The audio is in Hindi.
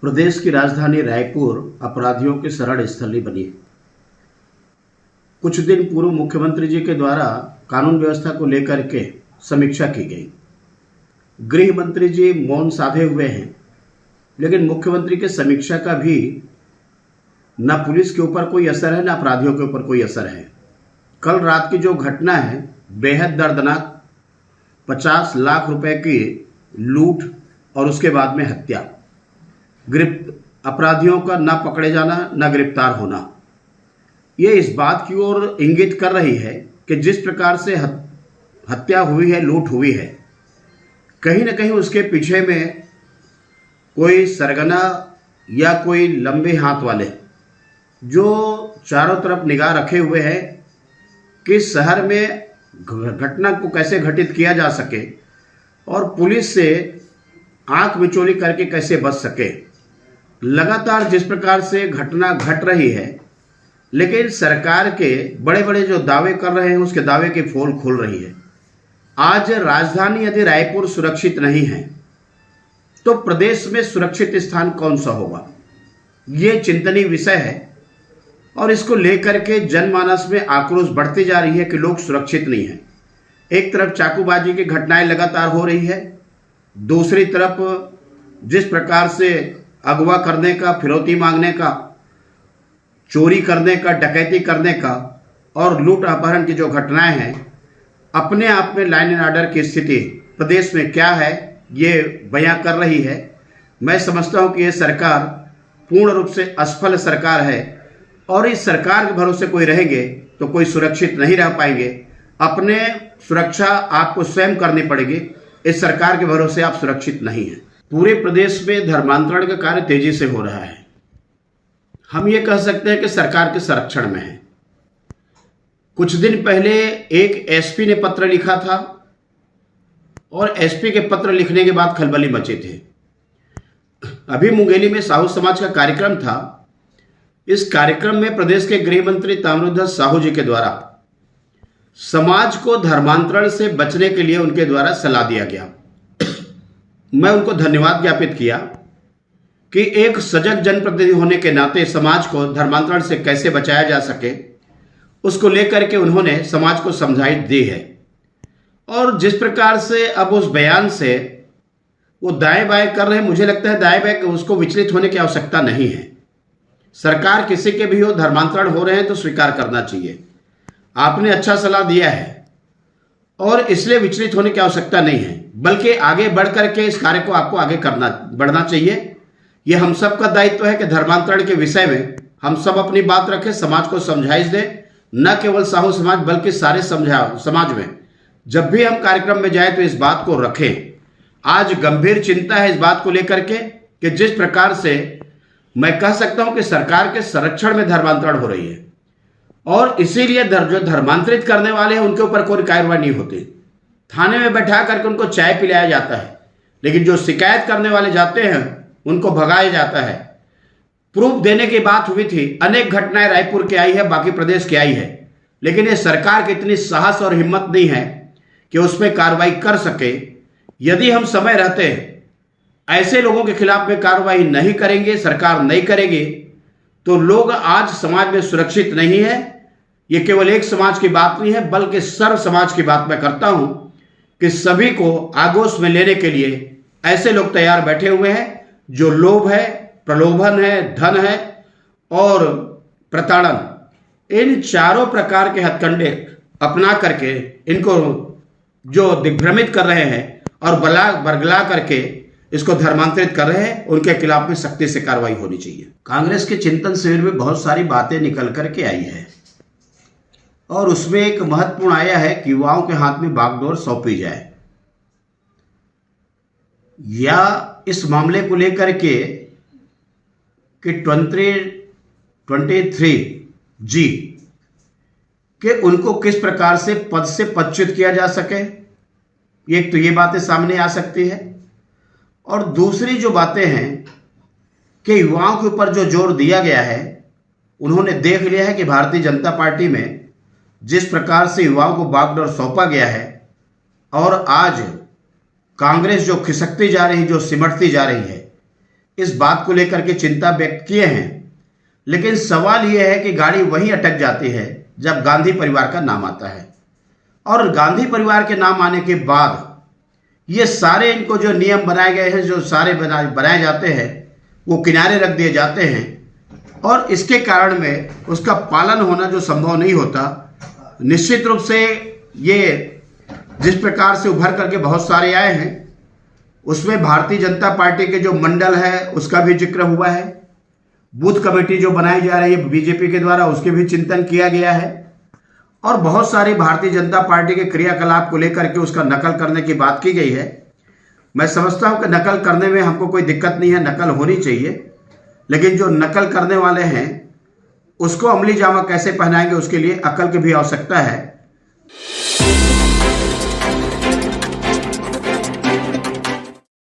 प्रदेश की राजधानी रायपुर अपराधियों की शरण स्थली बनी है। कुछ दिन पूर्व मुख्यमंत्री जी के द्वारा कानून व्यवस्था को लेकर के समीक्षा की गई। गृह मंत्री जी मौन साधे हुए हैं, लेकिन मुख्यमंत्री के समीक्षा का भी न पुलिस के ऊपर कोई असर है, न अपराधियों के ऊपर कोई असर है। कल रात की जो घटना है बेहद दर्दनाक, 50 लाख रुपए की लूट और उसके बाद में हत्या, अपराधियों का न पकड़े जाना न गिरफ्तार होना, ये इस बात की ओर इंगित कर रही है कि जिस प्रकार से हत्या हुई है, लूट हुई है, कहीं न कहीं उसके पीछे में कोई सरगना या कोई लंबे हाथ वाले जो चारों तरफ निगाह रखे हुए हैं कि शहर में घटना को कैसे घटित किया जा सके और पुलिस से आंख मिचौली करके कैसे बच सके। लगातार जिस प्रकार से घटना घट रही है, लेकिन सरकार के बड़े बड़े जो दावे कर रहे हैं उसके दावे की पोल खुल रही है। आज राजधानी यदि रायपुर सुरक्षित नहीं है तो प्रदेश में सुरक्षित स्थान कौन सा होगा, ये चिंतनीय विषय है। और इसको लेकर के जनमानस में आक्रोश बढ़ती जा रही है कि लोग सुरक्षित नहीं हैं। एक तरफ चाकूबाजी की घटनाएं लगातार हो रही है, दूसरी तरफ जिस प्रकार से अगवा करने का, फिरौती मांगने का, चोरी करने का, डकैती करने का और लूट अपहरण की जो घटनाएं हैं, अपने आप में लाइन एंड ऑर्डर की स्थिति प्रदेश में क्या है ये बयां कर रही है। मैं समझता हूं कि ये सरकार पूर्ण रूप से असफल सरकार है और इस सरकार के भरोसे कोई रहेंगे तो कोई सुरक्षित नहीं रह पाएंगे। अपने सुरक्षा आपको स्वयं करनी पड़ेगी, इस सरकार के भरोसे आप सुरक्षित नहीं हैं। पूरे प्रदेश में धर्मांतरण का कार्य तेजी से हो रहा है। हम ये कह सकते हैं कि सरकार के संरक्षण में है। कुछ दिन पहले एक एसपी ने पत्र लिखा था और एसपी के पत्र लिखने के बाद खलबली मचे थे। अभी मुंगेली में साहू समाज का कार्यक्रम था। इस कार्यक्रम में प्रदेश के गृह मंत्री ताम्रध्वज साहू जी के द्वारा समाज को धर्मांतरण से बचने के लिए उनके द्वारा सलाह दिया गया। मैं उनको धन्यवाद ज्ञापित किया कि एक सजग जनप्रतिनिधि होने के नाते समाज को धर्मांतरण से कैसे बचाया जा सके, उसको लेकर के उन्होंने समाज को समझाई दी है। और जिस प्रकार से अब उस बयान से वो दाएं बाएं कर रहे हैं, मुझे लगता है दाएं बाएं उसको विचलित होने की आवश्यकता नहीं है। सरकार किसी के भी हो धर्मांतरण हो रहे हैं तो स्वीकार करना चाहिए। आपने अच्छा सलाह दिया है और इसलिए विचलित होने की आवश्यकता नहीं है, बल्कि आगे बढ़ करके इस कार्य को आपको आगे बढ़ना चाहिए। यह हम सब का दायित्व है कि धर्मांतरण के विषय में हम सब अपनी बात रखें, समाज को समझाइश दें, न केवल साहू समाज बल्कि सारे समाज में जब भी हम कार्यक्रम में जाए तो इस बात को रखें। आज गंभीर चिंता है इस बात को लेकर के कि जिस प्रकार से मैं कह सकता हूं कि सरकार के संरक्षण में धर्मांतरण हो रही है और इसीलिए जो धर्मांतरित करने वाले हैं उनके ऊपर कोई कार्रवाई नहीं होती। थाने में बैठा करके उनको चाय पिलाया जाता है, लेकिन जो शिकायत करने वाले जाते हैं उनको भगाया जाता है। प्रूफ देने की बात हुई थी, अनेक घटनाएं रायपुर की आई है, बाकी प्रदेश की आई है, लेकिन ये सरकार की इतनी साहस और हिम्मत नहीं है कि उसमें कार्रवाई कर सके। यदि हम समय रहते ऐसे लोगों के खिलाफ में कार्रवाई नहीं करेंगे, सरकार नहीं करेगी, तो लोग आज समाज में सुरक्षित नहीं है। ये केवल एक समाज की बात नहीं है, बल्कि सर्व समाज की बात मैं करता हूं कि सभी को आगोश में लेने के लिए ऐसे लोग तैयार बैठे हुए हैं जो लोभ है, प्रलोभन है, धन है और प्रताड़न, इन चारों प्रकार के हथकंडे अपना करके इनको जो दिग्भ्रमित कर रहे हैं और बरगला करके इसको धर्मांतरित कर रहे हैं, उनके खिलाफ में सख्ती से कार्रवाई होनी चाहिए। कांग्रेस के चिंतन शिविर में बहुत सारी बातें निकल करके आई है और उसमें एक महत्वपूर्ण आया है कि युवाओं के हाथ में बागडोर सौंपी जाए या इस मामले को लेकर के कि 23G कि उनको किस प्रकार से पद से पदच्युत किया जा सके। एक तो ये बातें सामने आ सकती है और दूसरी जो बातें हैं कि युवाओं के ऊपर जो जोर दिया गया है, उन्होंने देख लिया है कि भारतीय जनता पार्टी में जिस प्रकार से युवाओं को बागडोर सौंपा गया है और आज कांग्रेस जो खिसकती जा रही, जो सिमटती जा रही है, इस बात को लेकर के चिंता व्यक्त किए हैं, लेकिन सवाल यह है कि गाड़ी वहीं अटक जाती है जब गांधी परिवार का नाम आता है। और गांधी परिवार के नाम आने के बाद ये सारे इनको जो नियम बनाए गए हैं, जो सारे बनाए जाते हैं, वो किनारे रख दिए जाते हैं और इसके कारण में उसका पालन होना जो संभव नहीं होता। निश्चित रूप से ये जिस प्रकार से उभर करके बहुत सारे आए हैं, उसमें भारतीय जनता पार्टी के जो मंडल है उसका भी जिक्र हुआ है, बूथ कमेटी जो बनाई जा रही है बीजेपी के द्वारा उसके भी चिंतन किया गया है और बहुत सारी भारतीय जनता पार्टी के क्रियाकलाप को लेकर के उसका नकल करने की बात की गई है। मैं समझता हूं कि नकल करने में हमको कोई दिक्कत नहीं है, नकल होनी चाहिए, लेकिन जो नकल करने वाले हैं उसको अमली जामा कैसे पहनाएंगे उसके लिए अकल की भी आवश्यकता है।